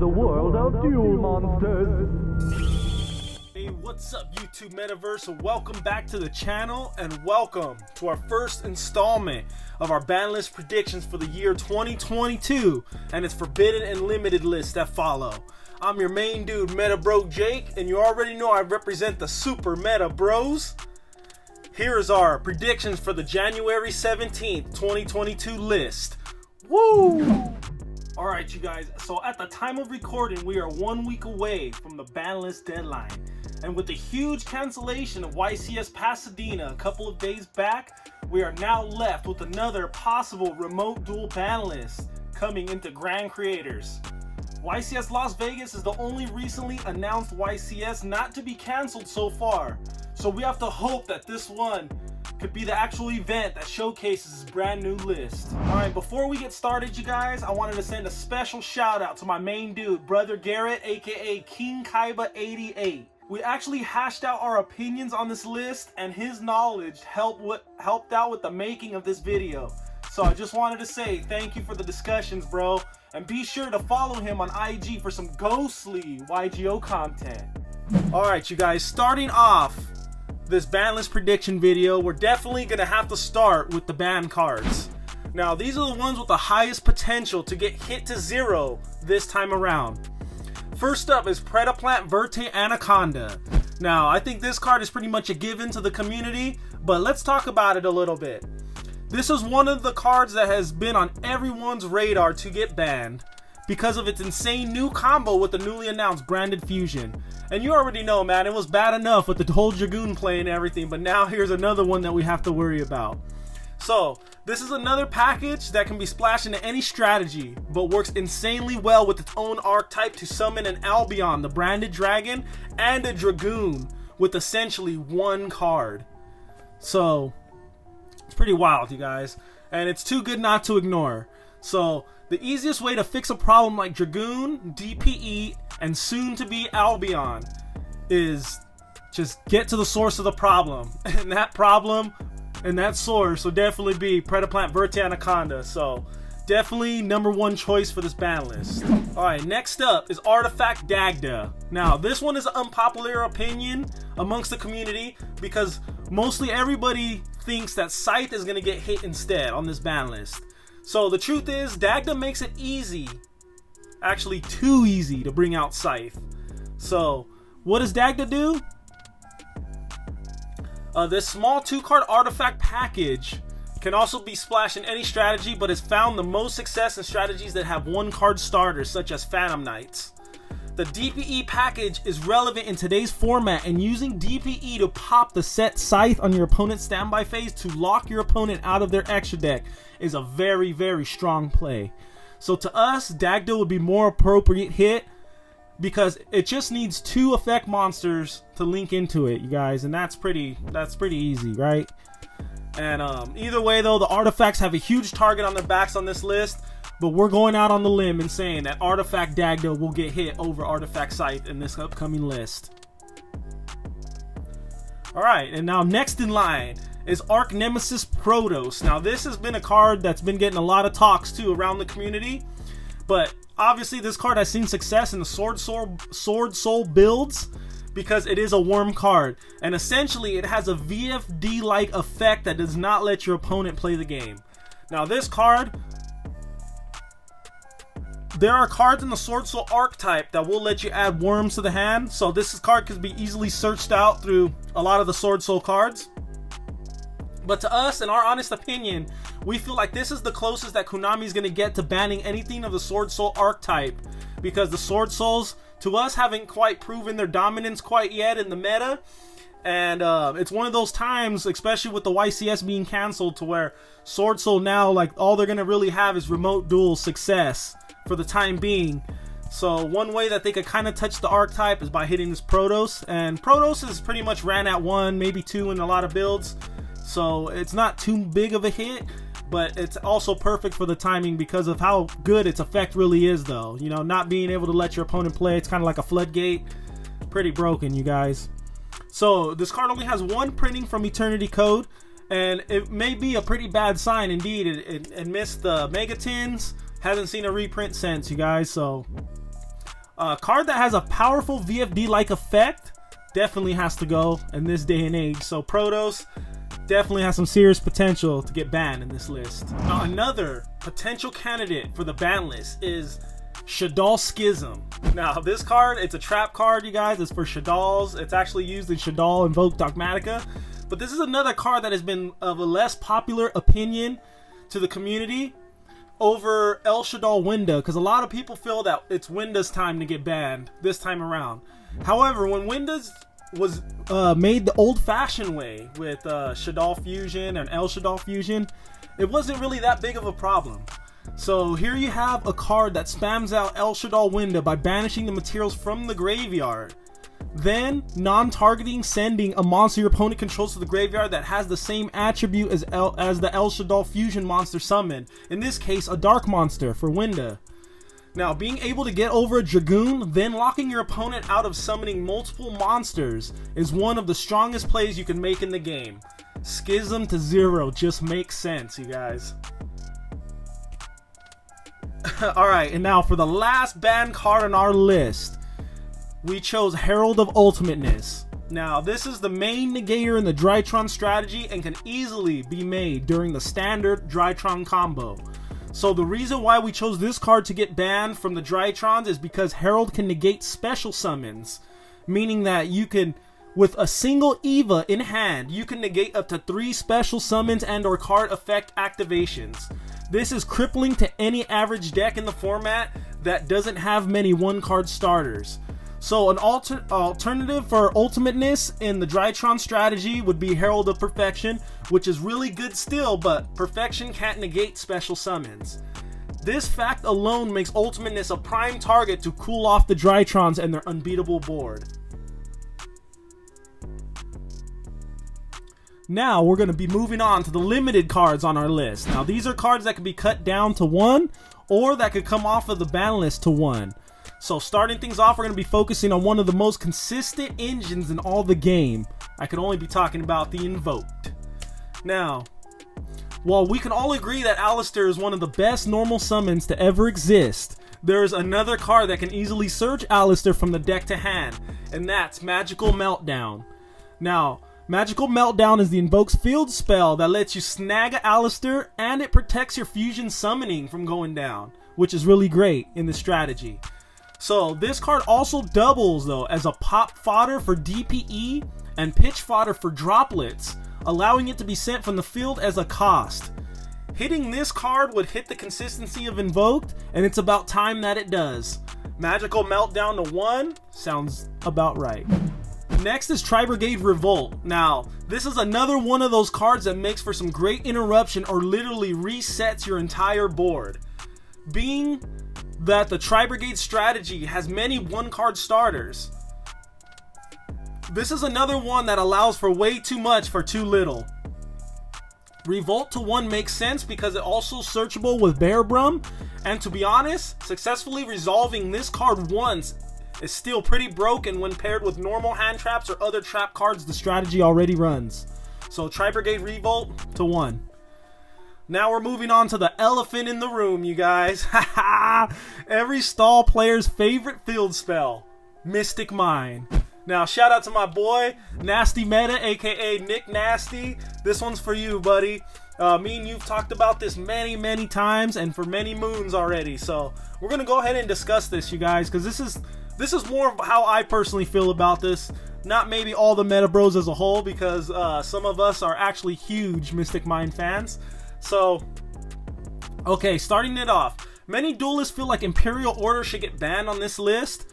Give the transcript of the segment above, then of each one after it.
the world of Duel Monsters. Hey, what's up YouTube Metaverse, and welcome back to the channel, and welcome to our first installment of our Banlist predictions for the year 2022 and its forbidden and limited lists that follow. I'm your main dude, Meta Bro Jake, and you already know I represent the Super Meta Bros. Here is our predictions for the January 17th, 2022 list. Woo! Alright you guys, so at the time of recording, we are 1 week away from the Banlist deadline. And with the huge cancellation of YCS Pasadena a couple of days back, we are now left with another possible Remote Duel ban list coming into Grand Creators. YCS Las Vegas is the only recently announced YCS not to be cancelled so far. So we have to hope that this one could be the actual event that showcases this brand new list. Alright, before we get started you guys, I wanted to send a special shout out to my main dude, Brother Garrett, aka King Kaiba 88. We actually hashed out our opinions on this list, and his knowledge helped out with the making of this video. So I just wanted to say thank you for the discussions, bro. And be sure to follow him on IG for some ghostly YGO content. Alright you guys, starting off this ban list prediction video, we're definitely going to have to start with the ban cards. Now these are the ones with the highest potential to get hit to zero this time around. First up is Predaplant Verte Anaconda. Now I think this card is pretty much a given to the community, but let's talk about it a little bit. This is one of the cards that has been on everyone's radar to get banned because of its insane new combo with the newly announced Branded Fusion. And you already know, man, it was bad enough with the whole Dragoon play and everything, but now here's another one that we have to worry about. So, this is another package that can be splashed into any strategy, but works insanely well with its own archetype to summon an Albion, the Branded Dragon, and a Dragoon with essentially one card. So, it's pretty wild, you guys, and it's too good not to ignore. So, the easiest way to fix a problem like Dragoon, DPE, and soon to be Albion is just get to the source of the problem. And that problem and that source will definitely be Predaplant Verte Anaconda. So, definitely number one choice for this ban list. Alright, next up is Artifact DAGDA. Now, this one is an unpopular opinion amongst the community because mostly everybody thinks that Scythe is going to get hit instead on this ban list. So the truth is, DAGDA makes it easy, actually too easy, to bring out Scythe. So what does DAGDA do? This small 2-card artifact package can also be splashed in any strategy, but has found the most success in strategies that have 1-card starters such as Phantom Knights. The DPE package is relevant in today's format, and using DPE to pop the set Scythe on your opponent's standby phase to lock your opponent out of their extra deck is a very, very strong play. So to us, DAGDA would be more appropriate hit because it just needs 2 effect monsters to link into it, you guys, and that's pretty easy, right? And either way though, the artifacts have a huge target on their backs on this list. But we're going out on the limb and saying that Artifact DAGDA will get hit over Artifact Scythe in this upcoming list. Alright, and now next in line is Arch Nemesis Protoss. Now this has been a card that's been getting a lot of talks too around the community. But obviously this card has seen success in the Sword Soul builds because it is a worm card. And essentially it has a VFD-like effect that does not let your opponent play the game. Now this card, there are cards in the Sword Soul archetype that will let you add worms to the hand, so this card could be easily searched out through a lot of the Sword Soul cards. But to us, in our honest opinion, we feel like this is the closest that Konami is going to get to banning anything of the Sword Soul archetype, because the Sword Souls, to us, haven't quite proven their dominance quite yet in the meta. And it's one of those times, especially with the YCS being cancelled, to where Sword Soul now, like, all they're going to really have is Remote Duel success for the time being. So one way that they could kind of touch the archetype is by hitting this Protoss, and Protoss is pretty much ran at 1, maybe 2 in a lot of builds, so it's not too big of a hit, but it's also perfect for the timing because of how good its effect really is though. You know, not being able to let your opponent play, it's kind of like a floodgate. Pretty broken, you guys. So this card only has 1 printing from Eternity Code, and it may be a pretty bad sign indeed. It missed the Megatins, hasn't seen a reprint since, you guys. So A card that has a powerful VFD-like effect definitely has to go in this day and age. So Protoss definitely has some serious potential to get banned in this list. Now, another potential candidate for the ban list is SHADDOLL SCHISM. Now this card, it's a trap card, you guys. It's for SHADDOLLs. It's actually used in SHADDOLL Invoke Dogmatica. But this is another card that has been of a less popular opinion to the community over El SHADDOLL Winda, because a lot of people feel that it's Winda's time to get banned this time around. However, when Winda's was made the old-fashioned way with SHADDOLL Fusion and El SHADDOLL Fusion, it wasn't really that big of a problem. So here you have a card that spams out El SHADDOLL Winda by banishing the materials from the graveyard, then non-targeting sending a monster your opponent controls to the graveyard that has the same attribute as the El SHADDOLL Fusion monster summon, in this case a dark monster for Winda. Now, being able to get over a Dragoon, then locking your opponent out of summoning multiple monsters is one of the strongest plays you can make in the game. Schism to 0 just makes sense, you guys. Alright, and now for the last ban card on our list, we chose Herald of Ultimateness. Now, this is the main negator in the Drytron strategy and can easily be made during the standard Drytron combo. So the reason why we chose this card to get banned from the Drytrons is because Herald can negate special summons, meaning that you can, with a single Eva in hand, you can negate up to 3 special summons and or card effect activations. This is crippling to any average deck in the format that doesn't have many 1-card starters. So an alternative for Ultimateness in the Drytron strategy would be Herald of Perfection, which is really good still, but Perfection can't negate special summons. This fact alone makes Ultimateness a prime target to cool off the Drytrons and their unbeatable board. Now we're going to be moving on to the limited cards on our list. Now these are cards that can be cut down to 1 or that could come off of the ban list to 1. So starting things off, we're going to be focusing on one of the most consistent engines in all the game. I could only be talking about the Invoked. Now, while we can all agree that Alistair is one of the best normal summons to ever exist, there is another card that can easily search Alistair from the deck to hand, and that's Magical Meltdown. Now, Magical Meltdown is the Invoke's field spell that lets you snag Alistair, and it protects your fusion summoning from going down, which is really great in this strategy. So this card also doubles though as a pop fodder for DPE and pitch fodder for droplets, allowing it to be sent from the field as a cost. Hitting this card would hit the consistency of Invoked, and it's about time that it does. Magical Meltdown to 1 sounds about right. Next is Tri-Brigade Revolt. Now, this is another one of those cards that makes for some great interruption or literally resets your entire board. Being that the Tri-Brigade strategy has many 1-card starters, this is another one that allows for way too much for too little. Revolt to 1 makes sense because it also searchable with Bear Brum, and to be honest, successfully resolving this card once is still pretty broken when paired with normal hand traps or other trap cards the strategy already runs. So Tri-Brigade Revolt to 1. Now we're moving on to the elephant in the room, you guys. Every stall player's favorite field spell, Mystic Mine. Now shout out to my boy Nasty Meta, aka Nick Nasty. This one's for you, buddy. Me and you've talked about this many times and for many moons already. So we're gonna go ahead and discuss this, you guys, because this is more of how I personally feel about this. Not maybe all the meta bros as a whole, because some of us are actually huge Mystic Mine fans. So, okay, starting it off. Many duelists feel like Imperial Order should get banned on this list,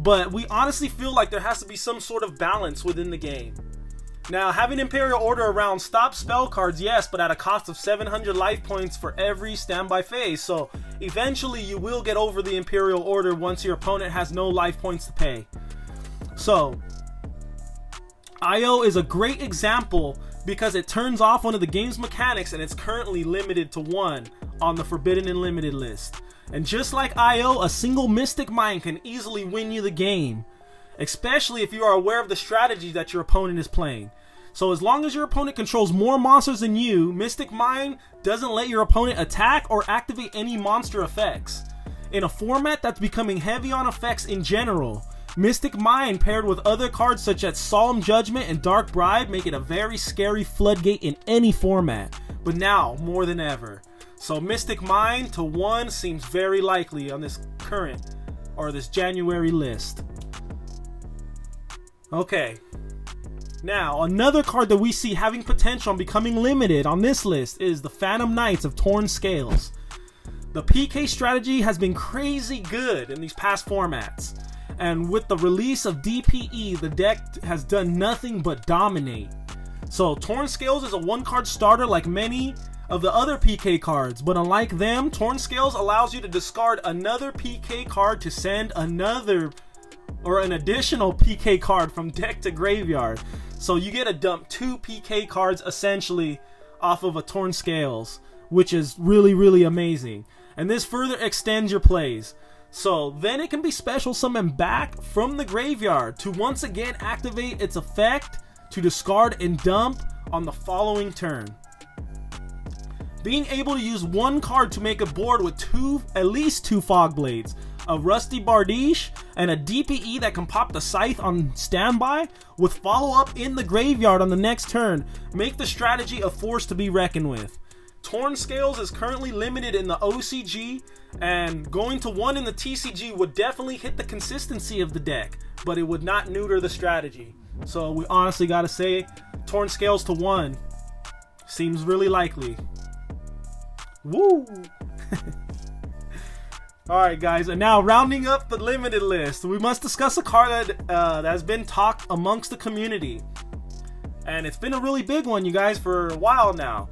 but we honestly feel like there has to be some sort of balance within the game. Now, having Imperial Order around stops spell cards, yes, but at a cost of 700 life points for every standby phase, so eventually you will get over the Imperial Order once your opponent has no life points to pay. So, IO is a great example because it turns off one of the game's mechanics, and it's currently limited to 1 on the Forbidden and Limited list. And just like IO, a single Mystic Mine can easily win you the game, especially if you are aware of the strategy that your opponent is playing. So as long as your opponent controls more monsters than you, Mystic Mine doesn't let your opponent attack or activate any monster effects. In a format that's becoming heavy on effects in general, Mystic Mind paired with other cards such as Solemn Judgment and Dark Bribe make it a very scary floodgate in any format, but now more than ever. So Mystic Mind to 1 seems very likely on this current or this January list. Okay. Now, another card that we see having potential on becoming limited on this list is the Phantom Knights of Torn Scales. The PK strategy has been crazy good in these past formats, and with the release of DPE, the deck has done nothing but dominate. So Torn Scales is a 1-card starter like many of the other PK cards, but unlike them, Torn Scales allows you to discard another PK card to send another or an additional PK card from deck to graveyard. So you get to dump 2 PK cards essentially off of a Torn Scales, which is really amazing. And this further extends your plays. So then it can be special summoned back from the graveyard to once again activate its effect to discard and dump on the following turn. Being able to use 1 card to make a board with at least 2 Fog Blades, a Rusty Bardiche, and a DPE that can pop the Scythe on standby with follow-up in the graveyard on the next turn make the strategy a force to be reckoned with. Torn Scales is currently limited in the OCG, and going to 1 in the TCG would definitely hit the consistency of the deck, but it would not neuter the strategy. So we honestly gotta say, Torn Scales to 1 seems really likely. Woo! Alright guys, and now rounding up the limited list, we must discuss a card that has been talked amongst the community. And it's been a really big one, you guys, for a while now.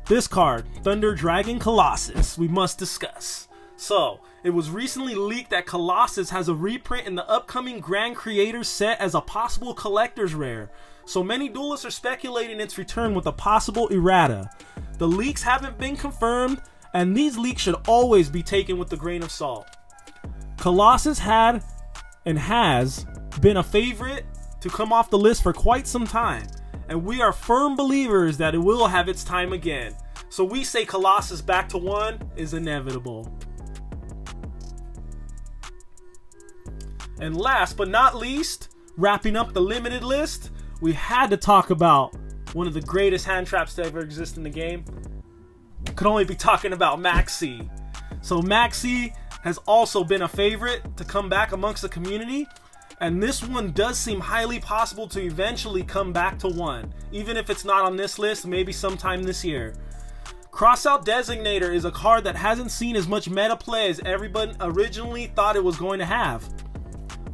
This card, Thunder Dragon Colossus, we must discuss. So, it was recently leaked that Colossus has a reprint in the upcoming Grand Creators set as a possible collector's rare. So many duelists are speculating its return with a possible errata. The leaks haven't been confirmed, and these leaks should always be taken with a grain of salt. Colossus had and has been a favorite to come off the list for quite some time, and we are firm believers that it will have its time again. So we say Colossus back to 1 is inevitable. And last but not least, wrapping up the limited list, we had to talk about one of the greatest hand traps to ever exist in the game. Could only be talking about Maxi. So Maxi has also been a favorite to come back amongst the community, and this one does seem highly possible to eventually come back to 1, even if it's not on this list, maybe sometime this year. Crossout Designator is a card that hasn't seen as much meta play as everybody originally thought it was going to have.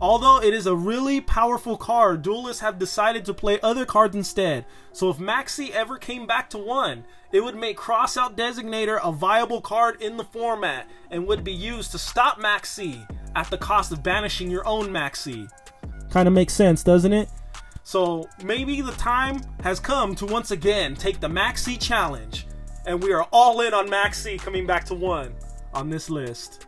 Although it is a really powerful card, duelists have decided to play other cards instead. So if Maxi ever came back to 1, it would make Crossout Designator a viable card in the format and would be used to stop Maxi at the cost of banishing your own Maxi. Kind of makes sense, doesn't it? So maybe the time has come to once again take the Maxi challenge, and we are all in on Maxi coming back to 1 on this list.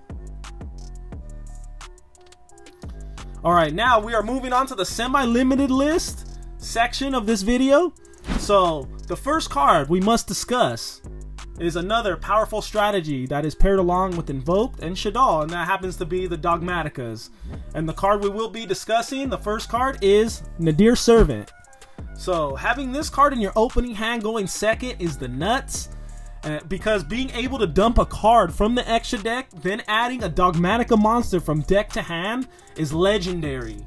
Alright, now we are moving on to the semi-limited list section of this video. So, the first card we must discuss is another powerful strategy that is paired along with Invoked and SHADDOLL, and that happens to be the Dogmaticas. And the card we will be discussing, the first card, is Nadir Servant. So, having this card in your opening hand going second is the nuts. Because being able to dump a card from the extra deck, then adding a Dogmatica monster from deck to hand is legendary.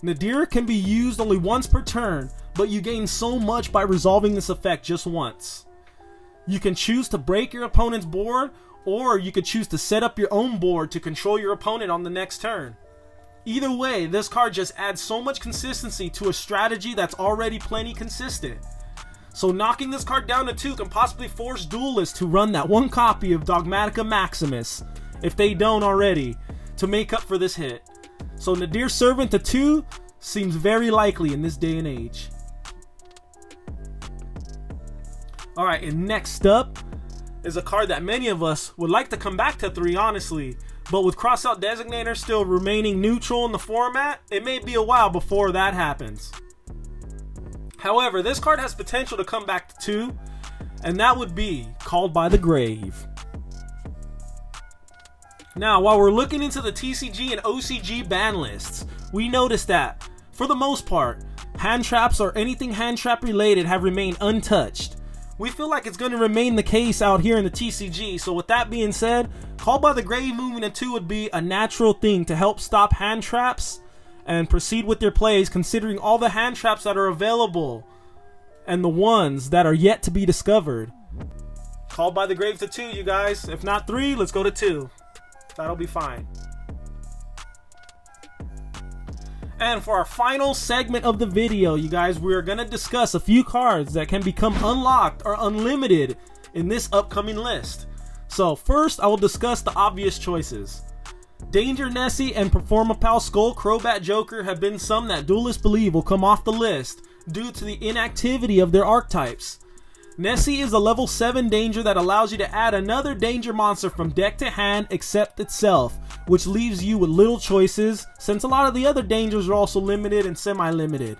Nadir can be used only once per turn, but you gain so much by resolving this effect just once. You can choose to break your opponent's board, or you could choose to set up your own board to control your opponent on the next turn. Either way, this card just adds so much consistency to a strategy that's already plenty consistent. So knocking this card down to 2 can possibly force duelists to run that 1 copy of Dogmatica Maximus, if they don't already, to make up for this hit. So Nadir Servant to 2 seems very likely in this day and age. Alright, and next up is a card that many of us would like to come back to 3, honestly. But with Crossout Designator still remaining neutral in the format, it may be a while before that happens. However, this card has potential to come back to 2, and that would be Called by the Grave. Now, while we're looking into the TCG and OCG ban lists, we noticed that, for the most part, hand traps or anything hand trap related have remained untouched. We feel like it's going to remain the case out here in the TCG, so with that being said, Call by the Grave moving to 2 would be a natural thing to help stop hand traps and proceed with your plays, considering all the hand traps that are available and the ones that are yet to be discovered. Call by the Grave to 2, you guys. If not 3, let's go to 2. That'll be fine. And for our final segment of the video, you guys, we're going to discuss a few cards that can become unlocked or unlimited in this upcoming list. So first, I will discuss the obvious choices. Danger Nessie and Performapal Skull Crobat Joker have been some that duelists believe will come off the list due to the inactivity of their archetypes. Nessie is a level 7 danger that allows you to add another danger monster from deck to hand except itself, which leaves you with little choices since a lot of the other dangers are also limited and semi-limited.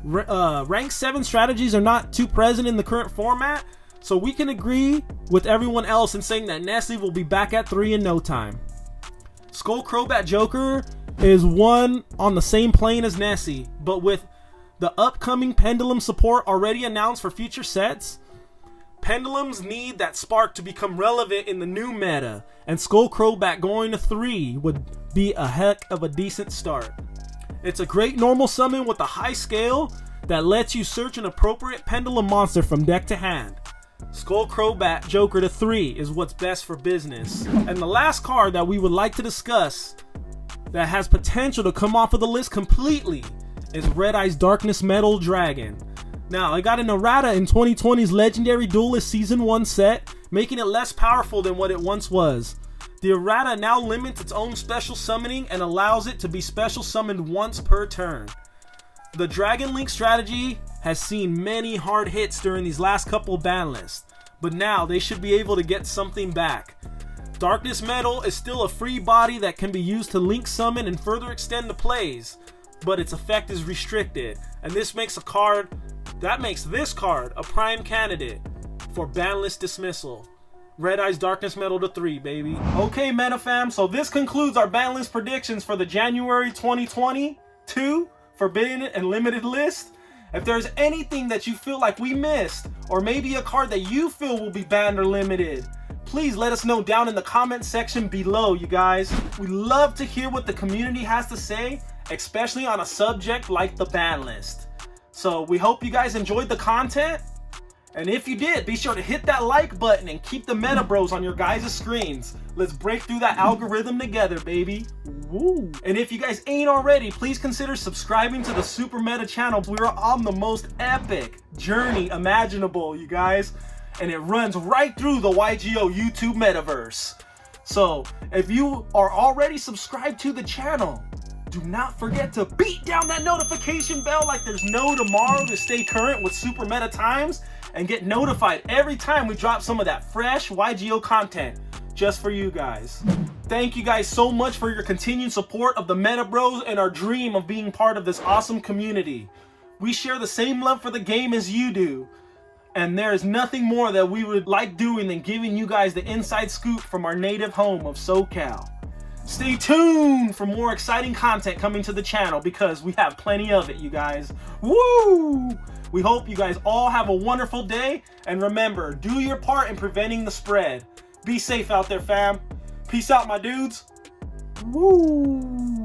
Rank 7 strategies are not too present in the current format, so we can agree with everyone else in saying that Nessie will be back at 3 in no time. Skull Crobat Joker is one on the same plane as Nessie, but with the upcoming Pendulum support already announced for future sets, Pendulums need that spark to become relevant in the new meta, and Skull Crobat going to 3 would be a heck of a decent start. It's a great normal summon with a high scale that lets you search an appropriate Pendulum monster from deck to hand. Skull Crobat Joker to 3 is what's best for business. And the last card that we would like to discuss that has potential to come off of the list completely is Red Eye's Darkness Metal Dragon. Now, I got an errata in 2020's Legendary Duelist Season 1 set, making it less powerful than what it once was. The errata now limits its own special summoning and allows it to be special summoned once per turn. The Dragon Link strategy has seen many hard hits during these last couple ban lists, but now they should be able to get something back. Darkness Metal is still a free body that can be used to link summon and further extend the plays, but its effect is restricted, and this makes this card a prime candidate for ban list dismissal. Red Eye's Darkness Metal to 3, baby. Okay, MetaFam, so this concludes our ban list predictions for the January 2022 Forbidden and Limited list. If there's anything that you feel like we missed, or maybe a card that you feel will be banned or limited, please let us know down in the comment section below, you guys. We love to hear what the community has to say, especially on a subject like the ban list. So we hope you guys enjoyed the content, and if you did, be sure to hit that like button and keep the Meta Bros on your guys' screens. Let's break through that algorithm together, baby. Woo! And if you guys ain't already, please consider subscribing to the Super Meta channel. We're on the most epic journey imaginable, you guys, and it runs right through the YGO YouTube metaverse. So if you are already subscribed to the channel, do not forget to beat down that notification bell like there's no tomorrow to stay current with Super Meta times and get notified every time we drop some of that fresh YGO content just for you guys. Thank you guys so much for your continued support of the Meta Bros and our dream of being part of this awesome community. We share the same love for the game as you do, and there is nothing more that we would like doing than giving you guys the inside scoop from our native home of SoCal. Stay tuned for more exciting content coming to the channel because we have plenty of it, you guys. Woo! We hope you guys all have a wonderful day, and remember, do your part in preventing the spread. Be safe out there, fam. Peace out, my dudes. Woo!